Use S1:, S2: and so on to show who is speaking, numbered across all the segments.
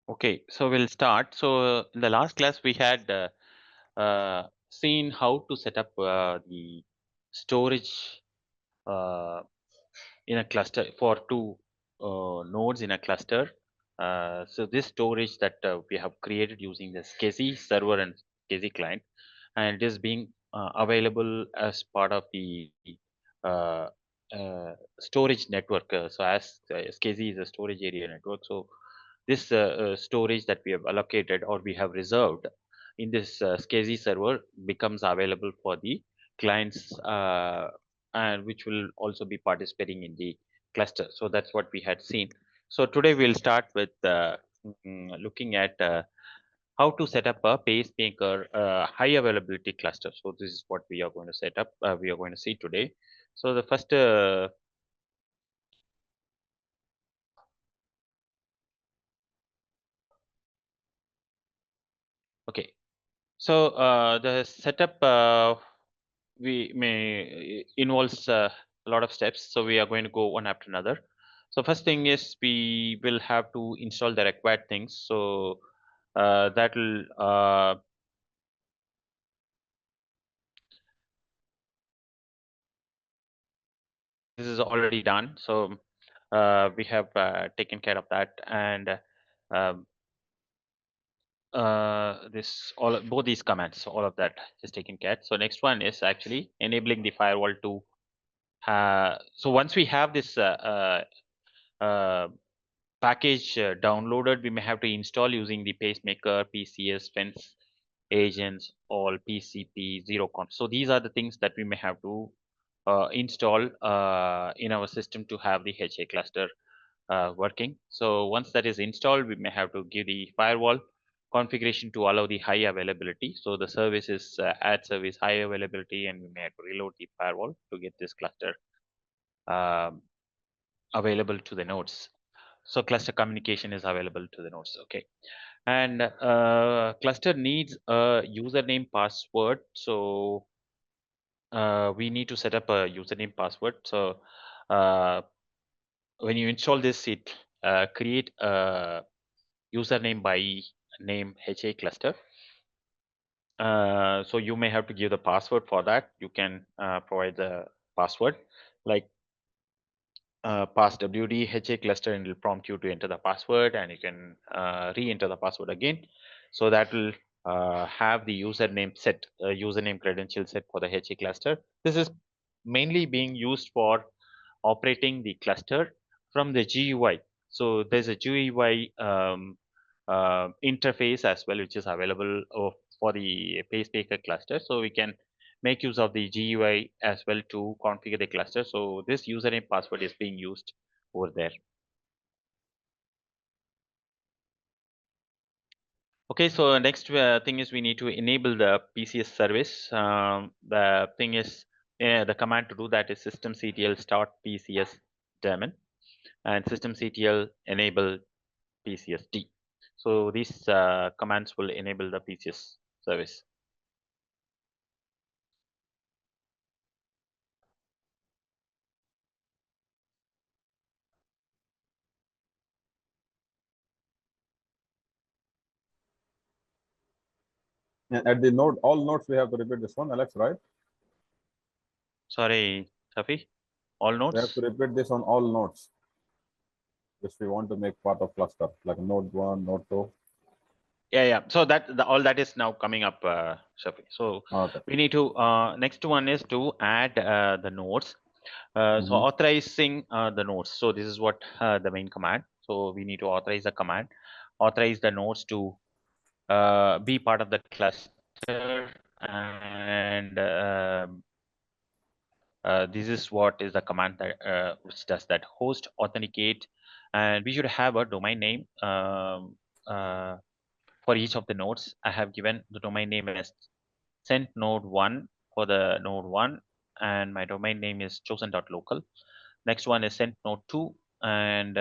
S1: Okay, so we'll start. So in the last class, we had seen how to set up the storage uh, in a cluster for two nodes in a cluster. So this storage that we have created using the SCSI server and SCSI client, and it is being available as part of the uh, storage network. So as SCSI is a storage area network, so this storage that we have allocated or we have reserved in this SCSI server becomes available for the clients, and which will also be participating in the cluster. So that's what we had seen. So today we'll start with looking at how to set up a pacemaker high availability cluster. So this is what we are going to set up. We are going to see today. So the first okay. So the setup we may involves a lot of steps. So we are going to go one after another. So first thing is we will have to install the required things. So that will this is already done. So we have taken care of that, and um, this all both these commands, so all of that is taken care. So next one is actually enabling the firewall to so once we have this package downloaded, we may have to install using the pacemaker, PCS, fence agents, all PCP, zero conf. So these are the things that we may have to install in our system to have the HA cluster working. So once that is installed, we may have to give the firewall configuration to allow the high availability. So the service is add service high availability, and we may have to reload the firewall to get this cluster um, available to the nodes. So cluster communication is available to the nodes. Okay, and cluster needs a username password. So we need to set up a username password. So uh, when you install this, it create a username by name HA cluster. So you may have to give the password for that. You can provide the password like pass WD HA cluster, and it will prompt you to enter the password, and you can re-enter the password again. So that will have the username set, username credential set for the HA cluster. This is mainly being used for operating the cluster from the GUI. So there's a GUI interface as well, which is available for the pacemaker cluster. So we can make use of the GUI as well to configure the cluster. So this username password is being used over there. Okay, so next thing is we need to enable the PCS service. The thing is the command to do that is systemctl start PCS daemon and systemctl enable PCSD. So these commands will enable the PCS service.
S2: And at the node, all nodes we have to repeat this one, Alex, right?
S1: Sorry, Safi, all
S2: We have
S1: nodes.
S2: to repeat this on all nodes if we want to make part of cluster, like node 1, node 2.
S1: Yeah. So that all that is now coming up, Shafi. So
S2: Okay.
S1: we need to next one is to add the nodes. So
S2: Mm-hmm.
S1: authorizing the nodes. So this is what the main command. So we need to authorize the command, authorize the nodes to be part of the cluster, and this is what is the command that which does that: host authenticate, and we should have a domain name for each of the nodes. I have given the domain name as sent node 1 for the node 1, and my domain name is chosen.local. Next one is sent node 2, and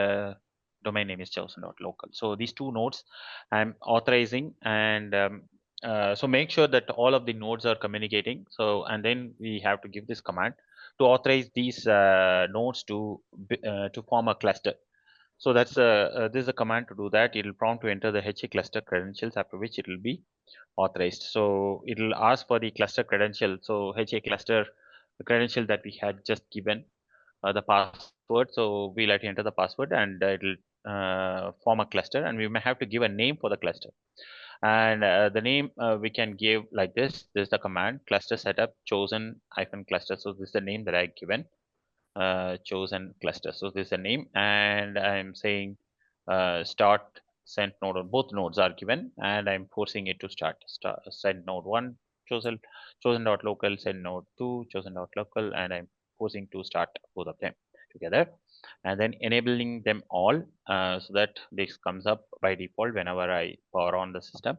S1: domain name is chosen.local. So these two nodes I'm authorizing, and so make sure that all of the nodes are communicating. So and then we have to give this command to authorize these nodes to form a cluster. So that's this is a command to do that. It will prompt to enter the HA cluster credentials, after which it will be authorized. So it will ask for the cluster credential. So HA cluster, the credential that we had just given, the password. So we'll have to enter the password, and it'll form a cluster, and we may have to give a name for the cluster. And the name we can give like this. This is the command cluster setup chosen hyphen cluster. So this is the name that I given, chosen cluster. So this is a name, and I'm saying start send node on both nodes are given, and I'm forcing it to start send node 1 chosen dot local, send node 2 chosen dot local, and I'm forcing to start both of them together, and then enabling them all, so that this comes up by default whenever I power on the system.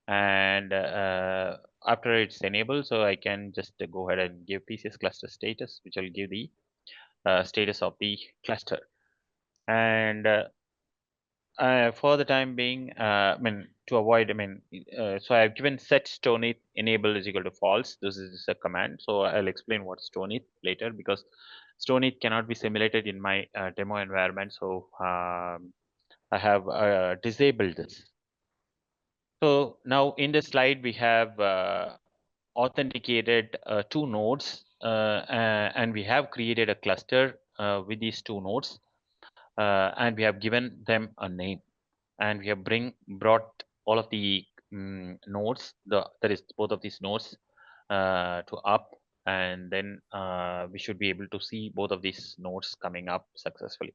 S1: And after it's enabled, so I can just go ahead and give PCS cluster status, which will give the status of the cluster. And for the time being, to avoid, so I've given set stoneith enable is equal to false. This is a command. So I'll explain what stoneith later, because stoneith cannot be simulated in my demo environment. So I have disabled this. So now in this slide, we have authenticated two nodes, and we have created a cluster with these two nodes, and we have given them a name, and we have brought all of the nodes, that is both of these nodes, to up, and then we should be able to see both of these nodes coming up successfully.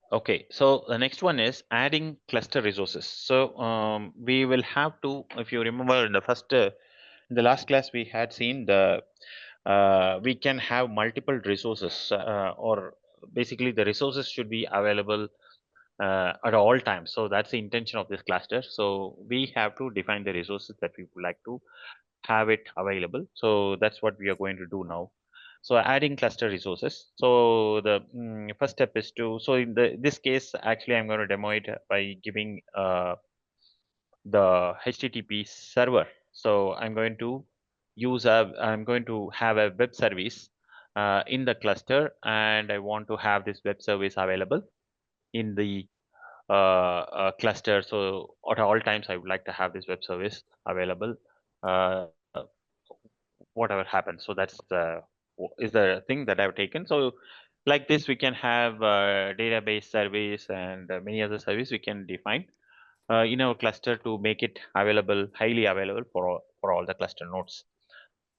S1: Okay, so the next one is adding cluster resources. So we will have to, if you remember in the first, in the last class, we had seen the we can have multiple resources, or basically the resources should be available at all times. So that's the intention of this cluster. So we have to define the resources that we would like to have it available. So that's what we are going to do now. So adding cluster resources. So the first step is to, so in this case, actually I'm going to demo it by giving the HTTP server. So I'm going to have a web service in the cluster, and I want to have this web service available in the cluster. So at all times, I would like to have this web service available, uh, whatever happens. So that's is the thing that I've taken. So like this, we can have database service and many other service we can define in our cluster to make it available, highly available for all the cluster nodes.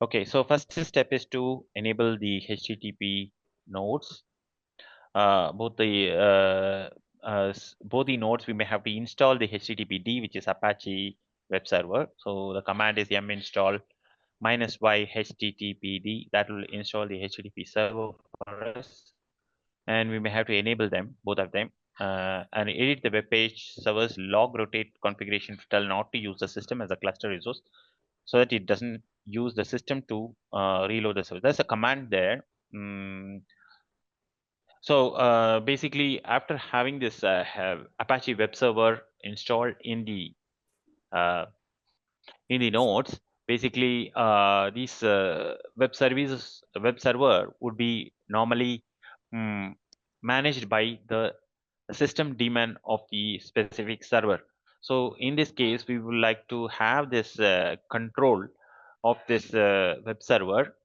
S1: Okay, so first step is to enable the HTTP nodes. Both the nodes, we may have to install the HTTPD, which is Apache web server. So the command is yum install -y HTTPD. That will install the HTTP server for us, and we may have to enable them, both of them, and edit the web page server's log rotate configuration to tell not to use the system as a cluster resource, so that it doesn't use the system to reload the server. There's a command there. So basically, after having this have Apache web server installed uh, in the nodes, basically these web server would be normally managed by the system daemon of the specific server. So in this case, we would like to have this control of this web server,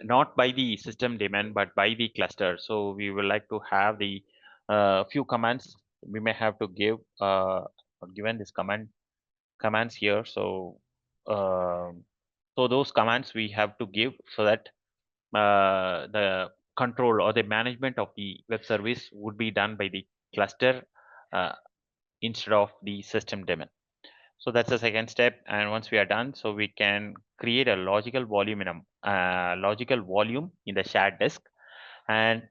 S1: not by the system daemon but by the cluster. So we would like to have the few commands we may have to give, given this commands here. So so those commands we have to give, so that the control or the management of the web service would be done by the cluster uh, instead of the system daemon. So that's the second step. And once we are done, so we can create a logical volume in the shared disk, and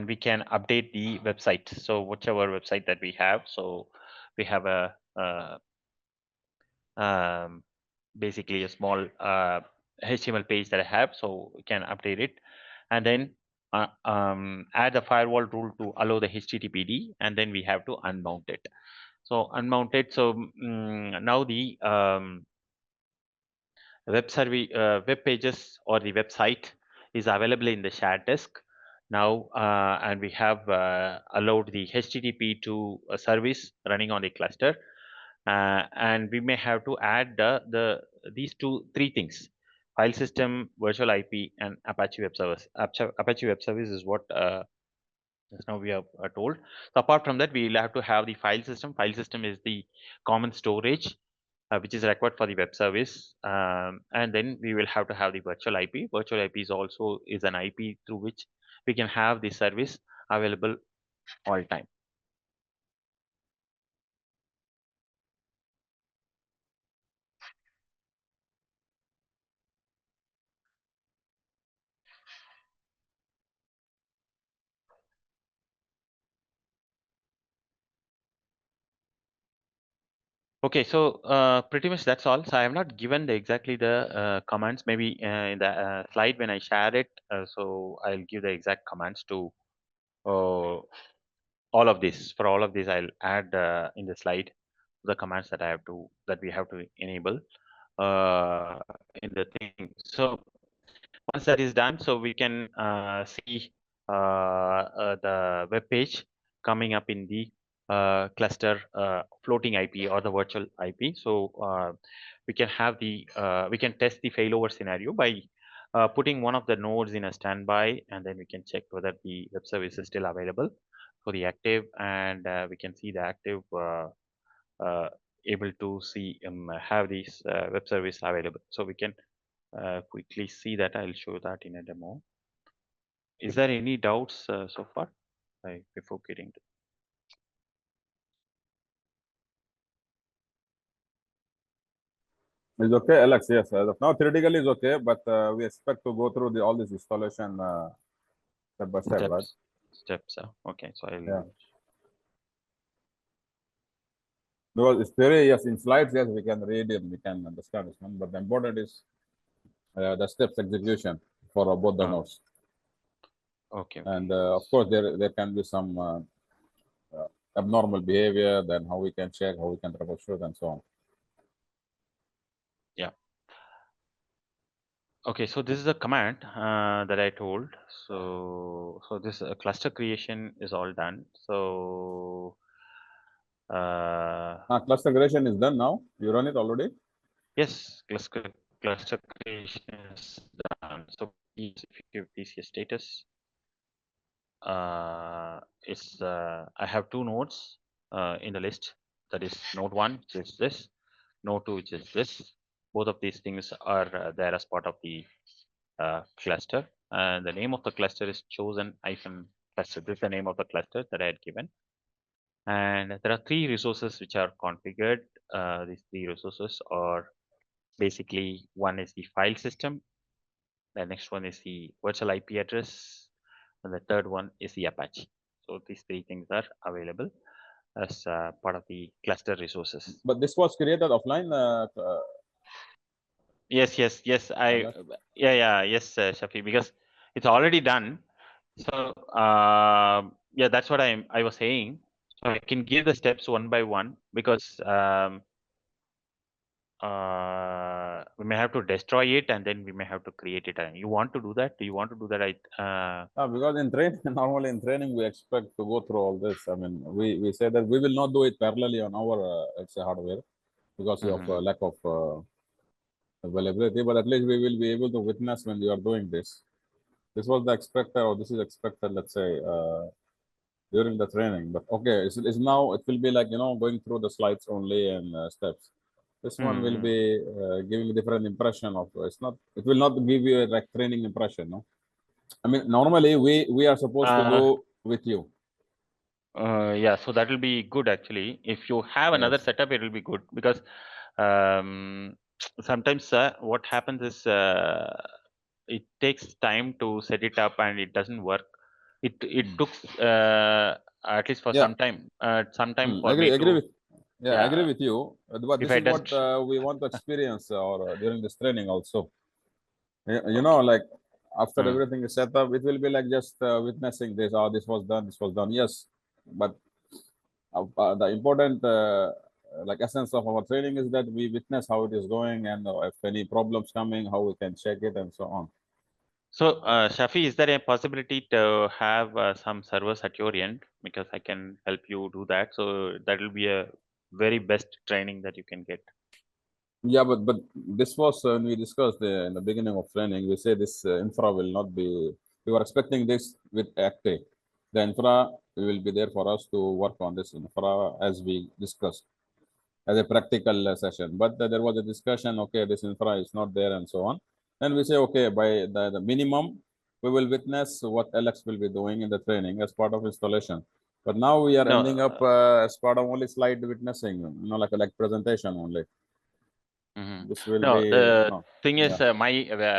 S1: we can update the website. So whichever website that we have, so we have a um, basically a small HTML page that I have, so we can update it, and then add the firewall rule to allow the HTTPD, and then we have to unmount it. So unmount it. So now the web pages or the website is available in the shared disk now, and we have allowed the HTTP to a service running on the cluster, and we may have to add these three things: file system, virtual IP, and Apache Web Service. Apache Web Service is what just now we are told. So apart from that, we will have to have the file system. File system is the common storage which is required for the web service, and then we will have to have the virtual IP. Virtual IP is also is an IP through which we can have the service available all time. Okay, so pretty much that's all. So I have not given exactly the commands. Maybe in the slide when I share it, so I'll give the exact commands to all of this. For all of this, I'll add in the slide the commands that we have to enable uh, in the thing. So once that is done, so we can see the web page coming up in the cluster floating IP or the virtual IP. So we can have we can test the failover scenario by putting one of the nodes in a standby, and then we can check whether the web service is still available for the active, and we can see the active uh, able to see have this web service available. So we can quickly see that. I'll show that in a demo. Is there any doubts so far? Before getting to
S2: It's okay, Alex. Yes, as of now, theoretically is okay, but we expect to go through all this installation step by step, right?
S1: steps. Okay, so I'll.
S2: Yeah. Because it's theory, yes, in slides, yes, we can read it, we can understand this one, but the important is the steps execution for both the nodes.
S1: Okay.
S2: And of course, there can be some abnormal behavior, then how we can check, how we can troubleshoot, and so on.
S1: Yeah. Okay, so this is a command that I told. So this cluster creation is all done. So
S2: Cluster creation is done now. You run it already?
S1: yes, cluster creation is done. So if you give PC status, I have two nodes in the list. That is node 1, which is this, node 2, which is this. Both of these things are there as part of the cluster, and the name of the cluster is chosen hyphen cluster. This is the name of the cluster that I had given, and there are three resources which are configured. These three resources are basically, one is the file system, the next one is the virtual IP address, and the third one is the Apache. So these three things are available as part of the cluster resources.
S2: But this was created offline.
S1: Yes. Yes, Shafi, because it's already done. So yeah, that's what I was saying. So I can give the steps one by one, because we may have to destroy it, and then we may have to create it. You want to do that? Do you want to do that?
S2: Because in training, normally in training, we expect to go through all this. I mean, we say that we will not do it parallelly on our, let's say, hardware because of lack of availability, but at least we will be able to witness when you are doing this. This was the expected, or this is expected, let's say, during the training. But okay, it's now, it will be like, going through the slides only and steps. This one will be giving a different impression of, it will not give you a like training impression, no? I mean, normally we are supposed to do with you.
S1: Yeah, so that will be good actually. If you have another
S2: Yes.
S1: setup, it will be good, because sometimes what happens is it takes time to set it up and it doesn't work. It took at least for
S2: Yeah.
S1: some time for me
S2: Agree
S1: to,
S2: with, yeah, agree with you. But
S1: if
S2: this
S1: I
S2: is what
S1: just
S2: we want to experience or during this training also. You know, like after everything is set up, it will be like just witnessing this. Oh, this was done. This was done. Yes, but the important like essence of our training is that we witness how it is going and if any problems coming, how we can check it and so on.
S1: So, Shafi, is there a possibility to have some servers at your end? Because I can help you do that. So that will be a very best training that you can get.
S2: Yeah, but this was when we discussed in the beginning of training. We say this infra will not be. We were expecting this with ACTE. The infra will be there for us to work on this infra as we discussed as a practical session. But there was a discussion. Okay, this infra is not there and so on. And we say okay, by the minimum, we will witness what Alex will be doing in the training as part of installation. But now we are
S1: No,
S2: ending up as part of only slide witnessing, like presentation only. This will
S1: no.
S2: be
S1: The
S2: no.
S1: thing
S2: Yeah.
S1: is, my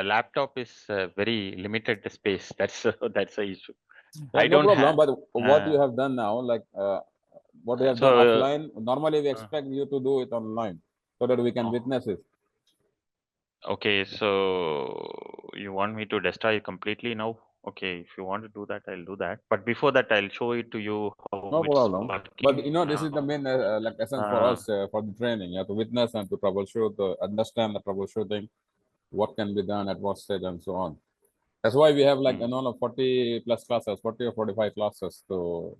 S1: laptop is very limited space. That's the issue.
S2: Yeah,
S1: I
S2: no
S1: don't have.
S2: problem. But what
S1: Uh,
S2: you have done now, like what you have done
S1: so,
S2: offline, normally we
S1: uh,
S2: expect you to do it online so that we can
S1: oh,
S2: witness it.
S1: okay. So you want me to destroy it completely now? Okay, if you want to do that, I'll do that. But before that, I'll show it to you how
S2: No
S1: it's
S2: problem. But
S1: working
S2: this is the
S1: now.
S2: main like essence for
S1: Uh,
S2: us for the training. You have to witness and to troubleshoot, understand the troubleshooting, what can be done at what stage and so on. That's why we have like
S1: mm,
S2: 40 plus classes, 40 or 45 classes to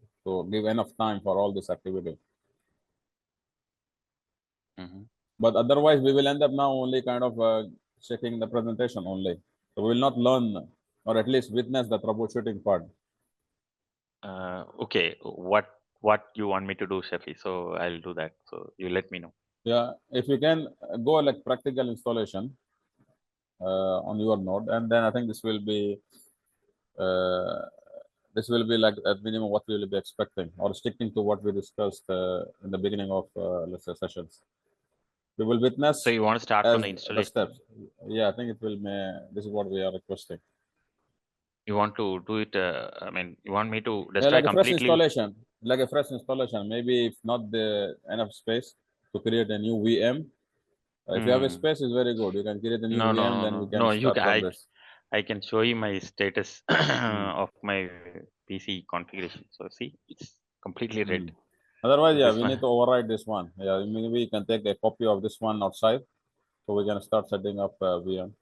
S2: give enough time for all this activity.
S1: mhm.
S2: But otherwise, we will end up now only kind of checking the presentation only. So we will not learn or at least witness the troubleshooting part.
S1: Okay, what you want me to do, Shafi? So I'll do that. So you let me know.
S2: Yeah, if you can go like practical installation on your node, and then I think uh, this will be like at minimum what we will be expecting or sticking to what we discussed in the beginning of let's say sessions. We will
S1: So
S2: witness
S1: you want to start from
S2: as
S1: the
S2: the
S1: installation?
S2: steps. Yeah, I think it will. This is what we are requesting.
S1: You want to do it? I mean, you want me to
S2: Yeah,
S1: destroy
S2: like a fresh
S1: completely?
S2: installation, like a fresh installation. Maybe if not the enough space to create a new VM. If you have a
S1: Hmm.
S2: space, it's very good. You can create a new
S1: No, no,
S2: VM,
S1: no,
S2: then we
S1: no,
S2: can
S1: no.
S2: start from this.
S1: I can show you my status
S2: Mm.
S1: of my PC configuration. So see, it's completely red.
S2: Mm. Otherwise,
S1: So
S2: yeah,
S1: this
S2: we need
S1: one.
S2: to override this one. Yeah, maybe we can take a copy of this one outside, so we can start setting up VM.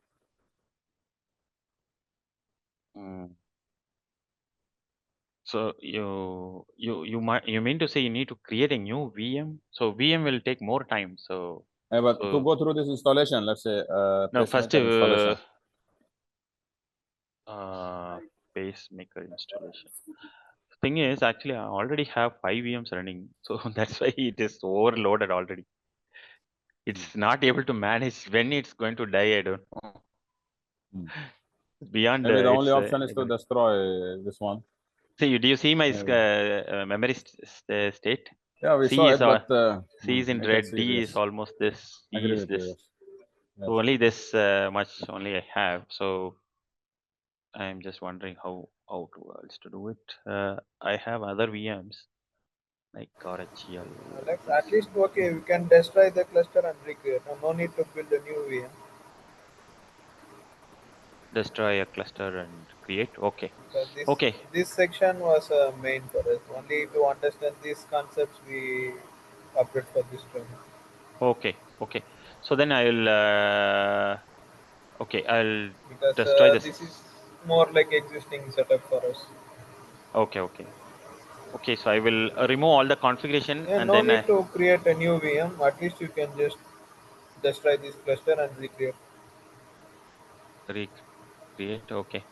S1: Mm. So you mean to say you need to create a new VM? So VM will take more time. So
S2: But to
S1: so
S2: go through this installation, let's say
S1: no, first
S2: pacemaker installation.
S1: uh, pacemaker installation. Thing is, actually, I already have 5 VMs running, so that's why it is overloaded already.
S2: Mm.
S1: It's not able to manage when it's going to die. I don't know.
S2: Mm.
S1: Beyond
S2: Maybe the only
S1: its
S2: option is to
S1: ability.
S2: destroy this one.
S1: See, do you see my
S2: Maybe.
S1: memory state?
S2: Yeah, we
S1: C
S2: saw
S1: is
S2: it, but
S1: C is in
S2: I can
S1: red.
S2: see
S1: D is
S2: this.
S1: almost this. E
S2: Agree
S1: is
S2: with you.
S1: this.
S2: Yes.
S1: So
S2: Yes.
S1: only this much only I have. So I'm just wondering how to else to do it. I have other VMs like RHEL.
S3: Alex, at least okay, we can destroy the cluster and recreate. No need to build a new VM.
S1: Destroy a cluster and create. Okay.
S3: Because
S1: Okay.
S3: this section was main for us. Only to understand these concepts we opted for this training.
S1: Okay. Okay. So then okay, I'll
S3: Because
S1: destroy this.
S3: this is more like existing setup for us.
S1: Okay. Okay. Okay. So I will remove all the configuration
S3: Yeah,
S1: and
S3: no
S1: then
S3: need to create a new VM. At least you can just destroy this cluster and recreate.
S1: recreate. Okay.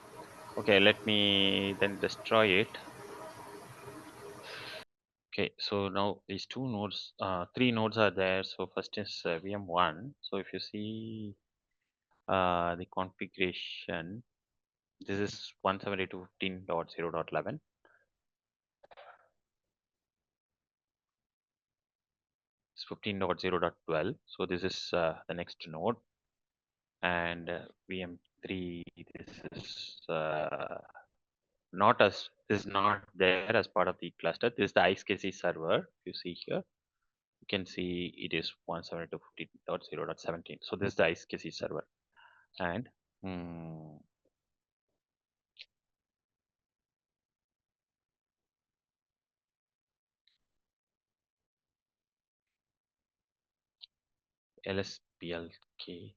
S1: Okay. Let me then destroy it. Okay. So now these two nodes, three nodes are there. So first is VM1. So if you see the configuration, this is 172.15.0.11. It's 15.0.12. So this is the next node, and VM3. This is not as this is not there as part of the cluster. This is the ISKC server. You see here, you can see it is 172.15.0.17. So this is the ISKC server, and hmm, LSPLK.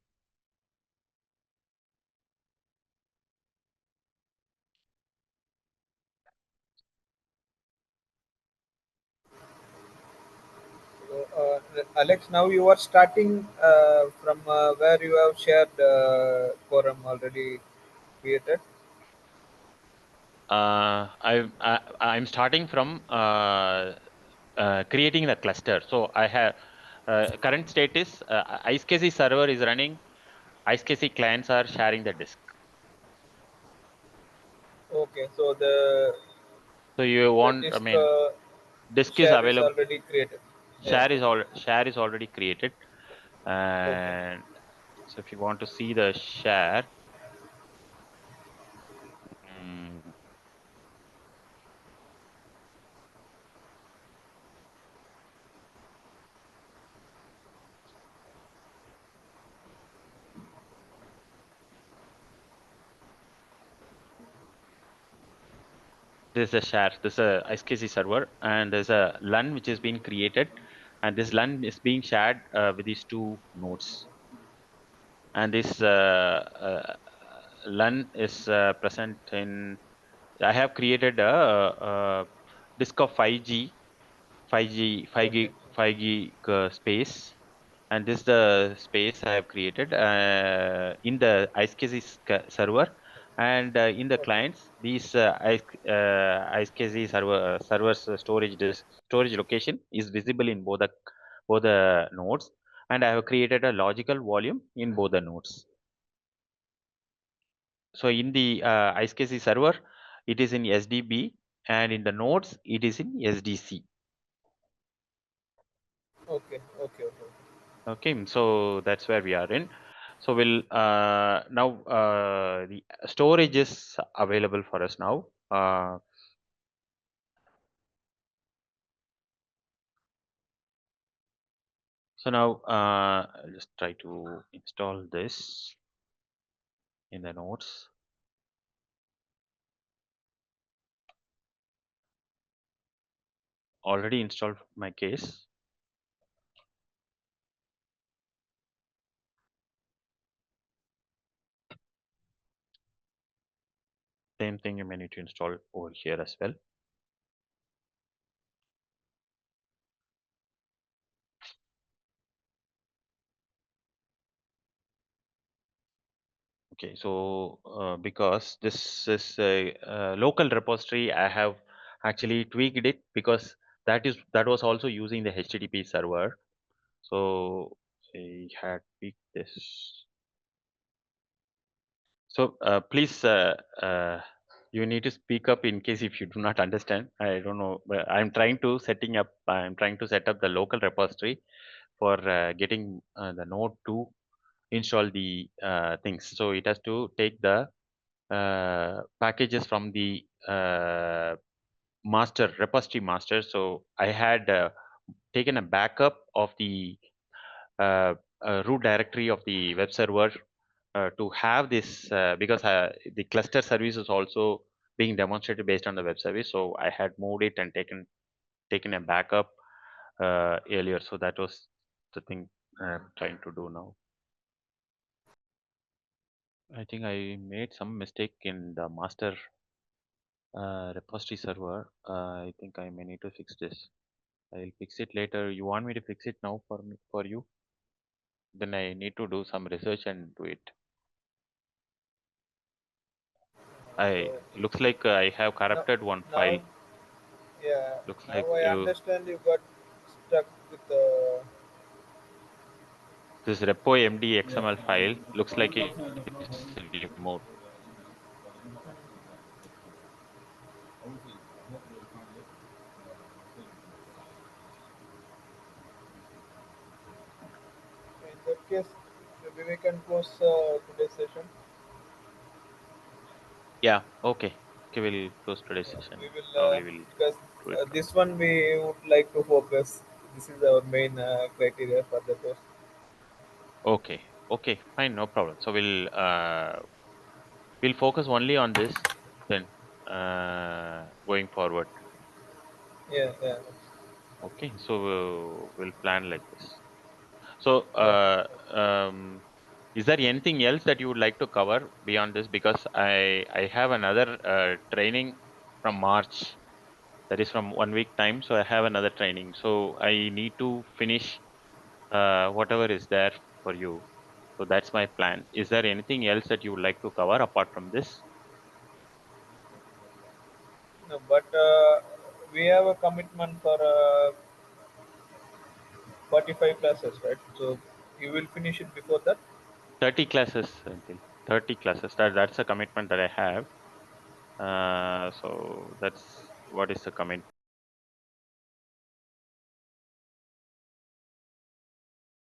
S3: Alex, now you are starting from where you have shared quorum already created.
S1: I'm starting from creating the cluster. So I have current status IceCase server is running. IceCase clients are sharing the disk.
S3: Okay, so the
S1: So you
S3: the
S1: want, I
S3: disk
S1: mean, disk is
S3: share is
S1: available.
S3: already created. Yeah.
S1: Share is already created,
S3: Okay.
S1: and so if you want to see the share, mm, this is a share. This is a IceCase server, and there's a LUN which is being created, and this LUN is being shared with these two nodes. And this LUN is present in. I have created a disk of 5G, 5G, 5
S3: Okay.
S1: gig, 5 gig space, and this is the space I have created in the IceCase server, and in the
S3: Okay.
S1: clients, these IceCase server's storage location is visible in both the nodes, and I have created a logical volume in both the nodes. So in the IceCase server, it is in SDB, and in the nodes, it is in SDC.
S3: Okay. Okay. Okay.
S1: Okay, so that's where we are in. So we'll now the storage is available for us now. So now I'll just try to install this in the nodes. Already installed my case. Same thing you may need to install over here as well. Okay, so because this is a local repository, I have actually tweaked it because that was also using the HTTP server. So I had tweaked this. So please, you need to speak up in case if you do not understand. I don't know, but I'm trying to set up the local repository for getting the node to install the things. So it has to take the packages from the master repository master. So I had taken a backup of the uh, root directory of the web server to have this because the cluster service is also being demonstrated based on the web service. So I had moved it and taken a backup earlier. So that was the thing I'm trying to do now. I think I made some mistake in the master repository server. I think I may need to fix this. I'll fix it later. You want me to fix it now for you? Then I need to do some research and do it. I
S3: So
S1: looks like I have
S3: now,
S1: corrupted one file.
S3: now, yeah.
S1: Looks
S3: Now
S1: like
S3: I
S1: you
S3: understand you got stuck with
S1: this repo md
S2: Yeah.
S1: XML file looks
S2: One
S1: like
S2: person at the front
S1: it's
S2: office.
S1: removed.
S2: Obviously, I hope they will find it.
S3: in that case. Maybe we can close today's session.
S1: Yeah, okay. Okay, we'll close today's
S3: Yeah,
S1: session.
S3: we will
S1: Probably we'll
S3: because
S1: do it.
S3: this one we would like to focus. This is our main criteria for the course.
S1: Okay, okay, fine, no problem. So we'll focus only on this then going forward.
S3: Yeah, yeah.
S1: Okay, so we'll plan like this. So, is there anything else that you would like to cover beyond this? Because I have another training from March. That is from 1 week time. So I have another training. So I need to finish whatever is there for you. So that's my plan. Is there anything else that you would like to cover apart from this?
S3: No, but we have a commitment for 45 classes, right? So you will finish it before that.
S1: 30 classes until 30 classes. That's a commitment that I have. So that's what is the commitment.